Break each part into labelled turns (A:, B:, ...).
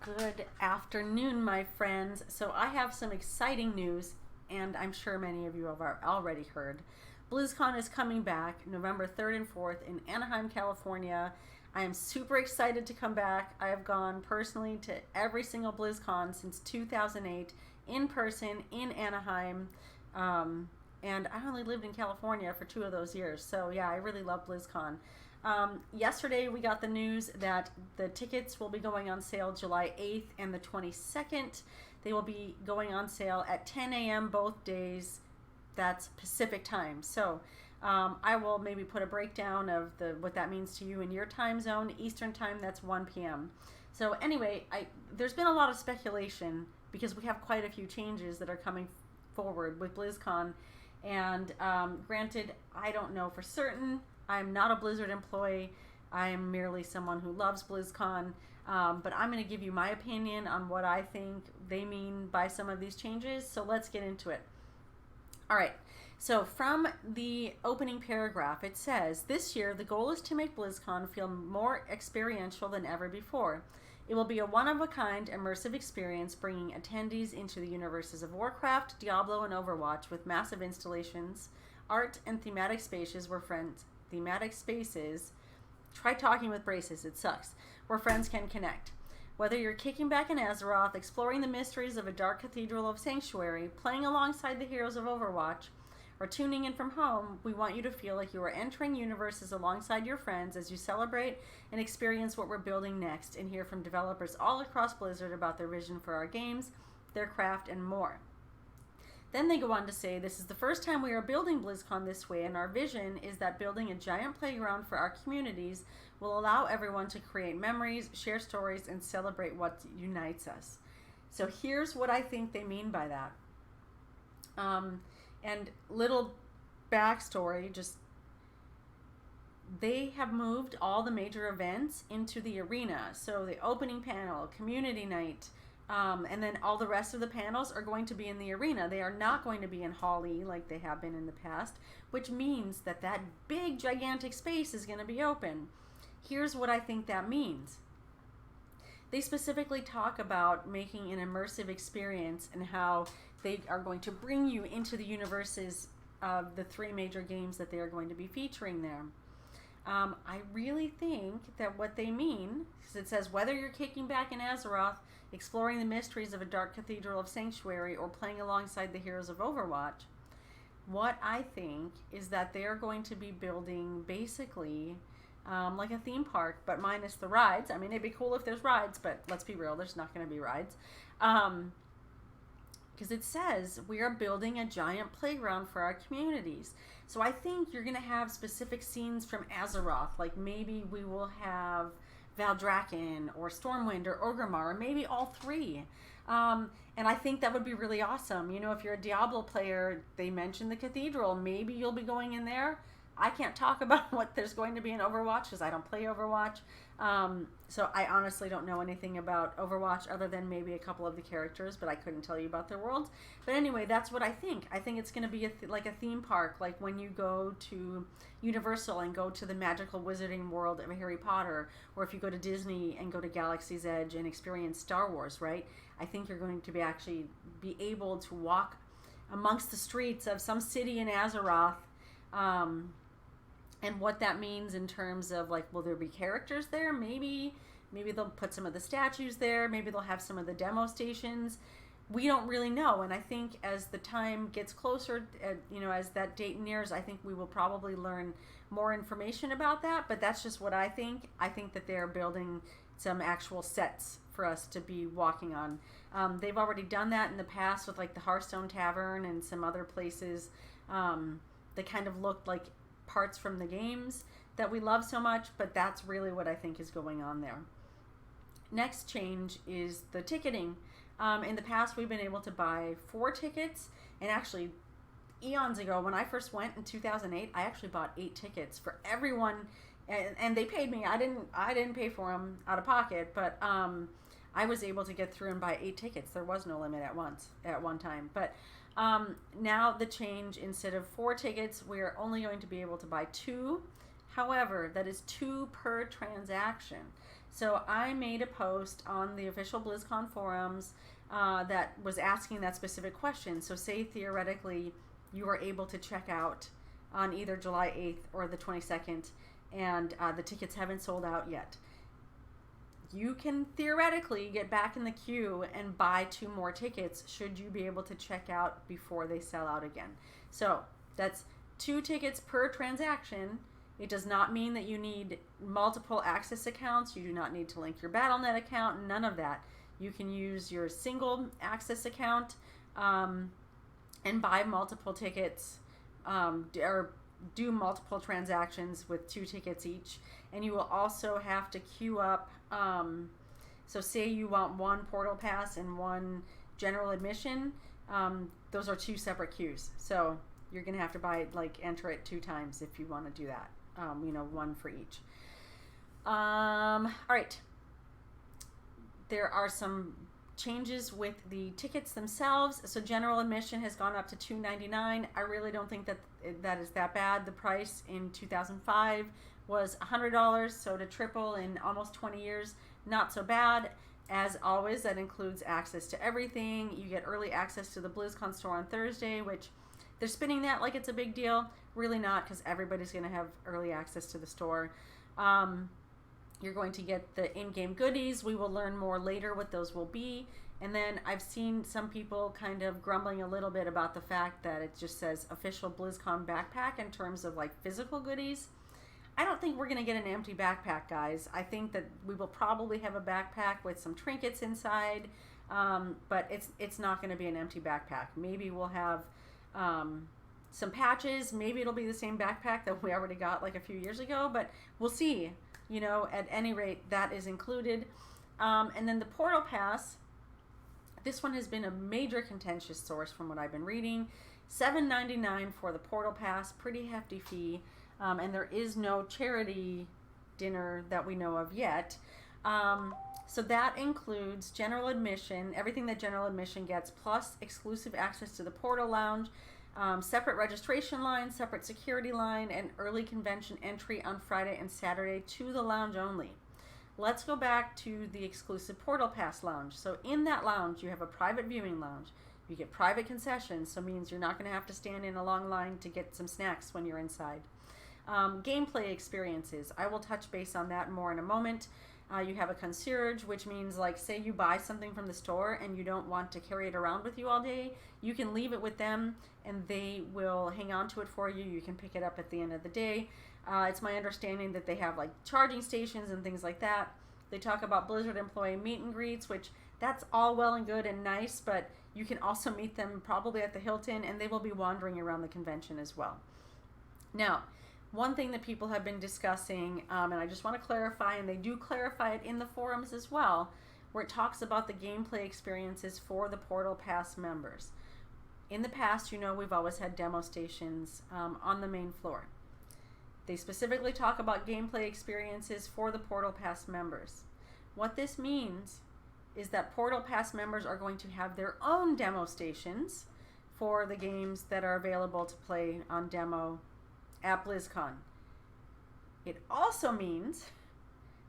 A: Good afternoon, my friends. So I have some exciting news, and I'm sure many of you have already heard. Blizzcon is coming back November 3rd and 4th in Anaheim, California. I am super excited to come back. I have gone personally to every single BlizzCon since 2008 in person in Anaheim. And I only lived in California for 2 of those years. So yeah, I really love BlizzCon. Yesterday we got the news that the tickets will be going on sale July 8th and the 22nd. They will be going on sale at 10 a.m. both days. That's Pacific time. So I will maybe put a breakdown of what that means to you in your time zone. Eastern time, that's 1 p.m. So anyway, there's been a lot of speculation because we have quite a few changes that are coming forward with BlizzCon. And granted, I don't know for certain. I'm not a Blizzard employee. I am merely someone who loves BlizzCon. But I'm going to give you my opinion on what I think they mean by some of these changes. So let's get into it. All right. So from the opening paragraph, it says, this year, the goal is to make BlizzCon feel more experiential than ever before. It will be a one-of-a-kind immersive experience bringing attendees into the universes of Warcraft, Diablo, and Overwatch with massive installations, art, and thematic spaces try talking with braces, it sucks, where friends can connect. Whether you're kicking back in Azeroth, exploring the mysteries of a dark cathedral of Sanctuary, playing alongside the heroes of Overwatch, or tuning in from home, we want you to feel like you are entering universes alongside your friends as you celebrate and experience what we're building next and hear from developers all across Blizzard about their vision for our games, their craft, and more. Then they go on to say, this is the first time we are building BlizzCon this way, and our vision is that building a giant playground for our communities will allow everyone to create memories, share stories, and celebrate what unites us. So here's what I think they mean by that. And little backstory, just they have moved all the major events into the arena. So the opening panel, community night, and then all the rest of the panels are going to be in the arena. They are not going to be in Holly like they have been in the past, which means that that big, gigantic space is going to be open. Here's what I think that means. They specifically talk about making an immersive experience and how they are going to bring you into the universes of the 3 major games that they are going to be featuring there. I really think that what they mean, because it says whether you're kicking back in Azeroth, exploring the mysteries of a dark cathedral of Sanctuary, or playing alongside the heroes of Overwatch, what I think is that they are going to be building basically like a theme park, but minus the rides. I mean, it'd be cool if there's rides, but let's be real, there's not going to be rides. Because it says we are building a giant playground for our communities. So I think you're going to have specific scenes from Azeroth, like maybe we will have Valdrakken or Stormwind or Orgrimmar, or maybe all 3. And I think that would be really awesome. You know, if you're a Diablo player, they mentioned the cathedral. Maybe you'll be going in there. I can't talk about what there's going to be in Overwatch because I don't play Overwatch. So I honestly don't know anything about Overwatch other than maybe a couple of the characters, but I couldn't tell you about their worlds. But anyway, that's what I think. I think it's going to be like a theme park, like when you go to Universal and go to the magical wizarding world of Harry Potter, or if you go to Disney and go to Galaxy's Edge and experience Star Wars, right? I think you're going to be able to walk amongst the streets of some city in Azeroth, and what that means in terms of, like, will there be characters there? Maybe they'll put some of the statues there. Maybe they'll have some of the demo stations. We don't really know. And I think as the time gets closer, as that date nears, I think we will probably learn more information about that. But that's just what I think. I think that they're building some actual sets for us to be walking on. They've already done that in the past with, like, the Hearthstone Tavern and some other places that kind of looked like parts from the games that we love so much, but that's really what I think is going on there. Next change is the ticketing. In the past, we've been able to buy 4 tickets, and actually eons ago, when I first went in 2008, I actually bought 8 tickets for everyone, and they paid me. I didn't pay for them out of pocket, but I was able to get through and buy 8 tickets. There was no limit at one time, but now the change, instead of 4 tickets, we are only going to be able to buy 2. However, that is 2 per transaction. So I made a post on the official BlizzCon forums that was asking that specific question. So say theoretically you are able to check out on either July 8th or the 22nd, and the tickets haven't sold out yet. You can theoretically get back in the queue and buy 2 more tickets should you be able to check out before they sell out again. So that's 2 tickets per transaction. It does not mean that you need multiple access accounts. You do not need to link your Battle.net account, none of that. You can use your single access account and buy multiple tickets or do multiple transactions with 2 tickets each. And you will also have to queue up. So say you want 1 portal pass and 1 general admission. Those are 2 separate queues. So you're going to have to enter it 2 times if you want to do that. 1 for each. All right. There are some changes with the tickets themselves. So general admission has gone up to $2.99. I really don't think that is that bad. The price in 2005 was $100, so to triple in almost 20 years, not so bad. As always, that includes access to everything. You get early access to the BlizzCon store on Thursday, which they're spinning that like it's a big deal. Really not, because everybody's going to have early access to the store. You're going to get the in-game goodies. We will learn more later what those will be. And then I've seen some people kind of grumbling a little bit about the fact that it just says official BlizzCon backpack in terms of physical goodies. I don't think we're going to get an empty backpack, guys. I think that we will probably have a backpack with some trinkets inside, but it's not going to be an empty backpack. Maybe we'll have some patches. Maybe it'll be the same backpack that we already got a few years ago, but we'll see. At any rate, that is included. And then the Portal Pass, this one has been a major contentious source from what I've been reading. $7.99 for the Portal Pass, pretty hefty fee. And there is no charity dinner that we know of yet. So that includes general admission, everything that general admission gets, plus exclusive access to the Portal Lounge, separate registration line, separate security line, and early convention entry on Friday and Saturday to the lounge only. Let's go back to the exclusive Portal Pass lounge. So in that lounge, you have a private viewing lounge. You get private concessions, so it means you're not going to have to stand in a long line to get some snacks when you're inside. Gameplay experiences. I will touch base on that more in a moment. You have a concierge, which means say you buy something from the store and you don't want to carry it around with you all day, you can leave it with them and they will hang on to it for you. You can pick it up at the end of the day. It's my understanding that they have charging stations and things like that. They talk about Blizzard employee meet and greets, which that's all well and good and nice, but you can also meet them probably at the Hilton and they will be wandering around the convention as well. Now, one thing that people have been discussing, and I just want to clarify, and they do clarify it in the forums as well, where it talks about the gameplay experiences for the Portal Pass members. In the past, we've always had demo stations on the main floor. They specifically talk about gameplay experiences for the Portal Pass members. What this means is that Portal Pass members are going to have their own demo stations for the games that are available to play on demo at BlizzCon. It also means,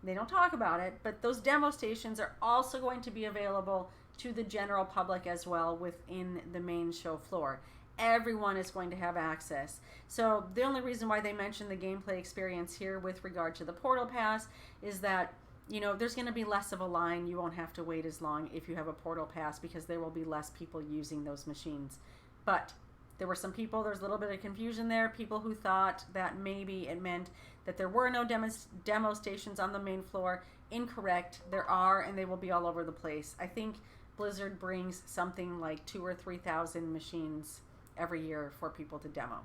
A: they don't talk about it, but those demo stations are also going to be available to the general public as well within the main show floor. Everyone is going to have access. So the only reason why they mention the gameplay experience here with regard to the Portal Pass is that there's going to be less of a line. You won't have to wait as long if you have a Portal Pass because there will be less people using those machines. But there were some people, there's a little bit of confusion there, people who thought that maybe it meant that there were no demo stations on the main floor. Incorrect. There are, and they will be all over the place. I think Blizzard brings something like 2,000 or 3,000 machines every year for people to demo.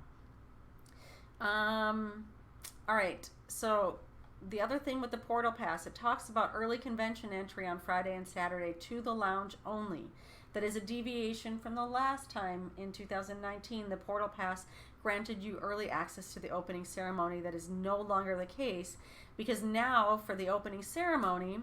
A: All right, so the other thing with the Portal Pass, it talks about early convention entry on Friday and Saturday to the lounge only. That is a deviation from the last time in 2019 the Portal Pass granted you early access to the opening ceremony. That is no longer the case because now for the opening ceremony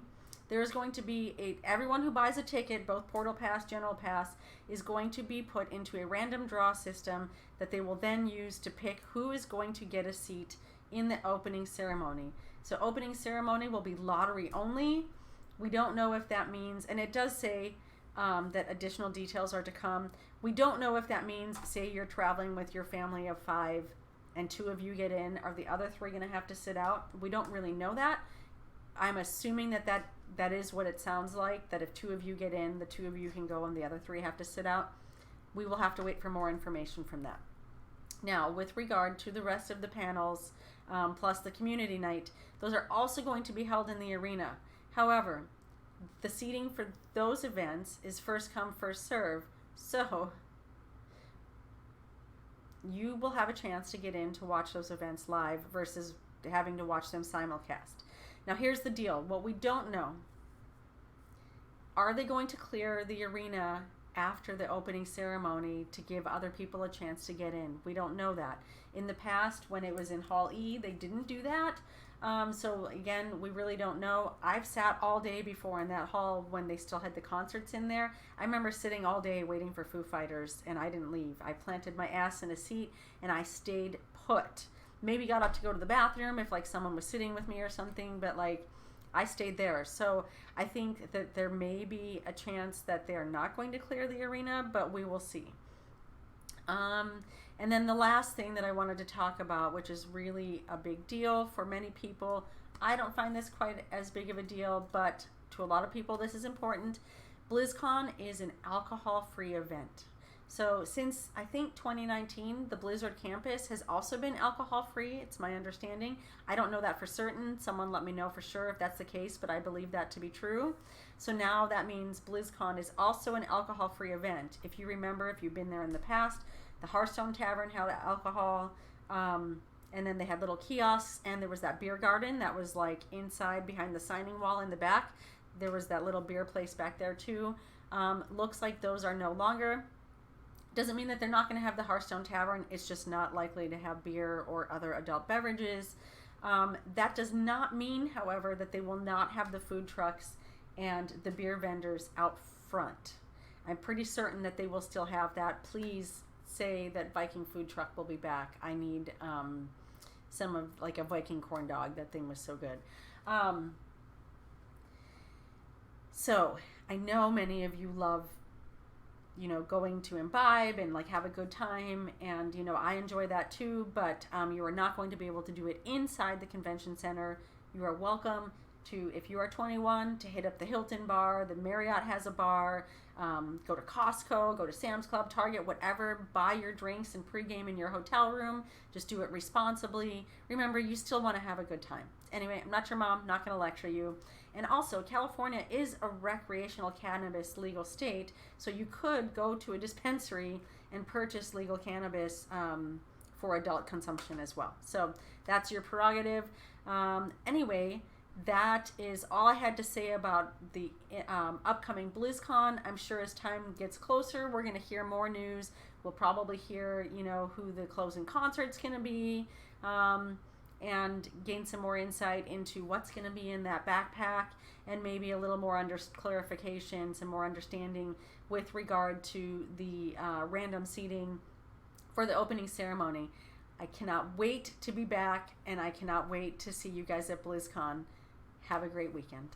A: there is going to be everyone who buys a ticket, both Portal Pass, General Pass, is going to be put into a random draw system that they will then use to pick who is going to get a seat in the opening ceremony. So opening ceremony will be lottery only. We don't know if that means, and it does say that additional details are to come. We don't know if that means, say you're traveling with your family of 5 and 2 of you get in, are the other 3 going to have to sit out? We don't really know that. I'm assuming that is what it sounds like, that if 2 of you get in, the 2 of you can go and the other 3 have to sit out. We will have to wait for more information from that. Now, with regard to the rest of the panels, plus the community night, those are also going to be held in the arena. However, the seating for those events is first come, first serve. So you will have a chance to get in to watch those events live versus having to watch them simulcast. Now, here's the deal. What we don't know, are they going to clear the arena after the opening ceremony to give other people a chance to get in? We don't know that. In the past, when it was in Hall E, they didn't do that. So again, we really don't know. I've sat all day before in that hall when they still had the concerts in there. I remember sitting all day waiting for Foo Fighters, and I didn't leave. I planted my ass in a seat and I stayed put. Maybe got up to go to the bathroom if like someone was sitting with me or something, but like I stayed there. So I think that there may be a chance that they're not going to clear the arena, but we will see. And then the last thing that I wanted to talk about, which is really a big deal for many people. I don't find this quite as big of a deal, but to a lot of people this is important. Blizzcon is an alcohol-free event. So since I think 2019, the Blizzard campus has also been alcohol-free. It's my understanding. I don't know that for certain. Someone let me know for sure if that's the case, but I believe that to be true. So now that means Blizzcon is also an alcohol-free event. If you remember, if you've been there in the past, the Hearthstone Tavern had alcohol, and then they had little kiosks, and there was that beer garden that was like inside behind the signing wall in the back. There was that little beer place back there too. Looks like those are no longer. Doesn't mean that they're not going to have the Hearthstone Tavern. It's just not likely to have beer or other adult beverages. That does not mean, however, that they will not have the food trucks and the beer vendors out front. I'm pretty certain that they will still have that. Please say that Viking food truck will be back. I need some of like a Viking corn dog. That thing was so good. So I know many of you love, you know, going to imbibe and like have a good time, and you know I enjoy that too, but you are not going to be able to do it inside the convention center. You are welcome to, if you are 21, to hit up the Hilton bar. The Marriott has a bar. Go to Costco, go to Sam's Club, Target, whatever. Buy your drinks and pregame in your hotel room. Just do it responsibly. Remember, you still want to have a good time. Anyway, I'm not your mom, not going to lecture you. And also, California is a recreational cannabis legal state, so you could go to a dispensary and purchase legal cannabis for adult consumption as well. So that's your prerogative. Anyway, that is all I had to say about the upcoming BlizzCon. I'm sure as time gets closer, we're going to hear more news. We'll probably hear, you know, who the closing concert's going to be, and gain some more insight into what's going to be in that backpack, and maybe a little more clarification, some more understanding with regard to the random seating for the opening ceremony. I cannot wait to be back, and I cannot wait to see you guys at BlizzCon. Have a great weekend.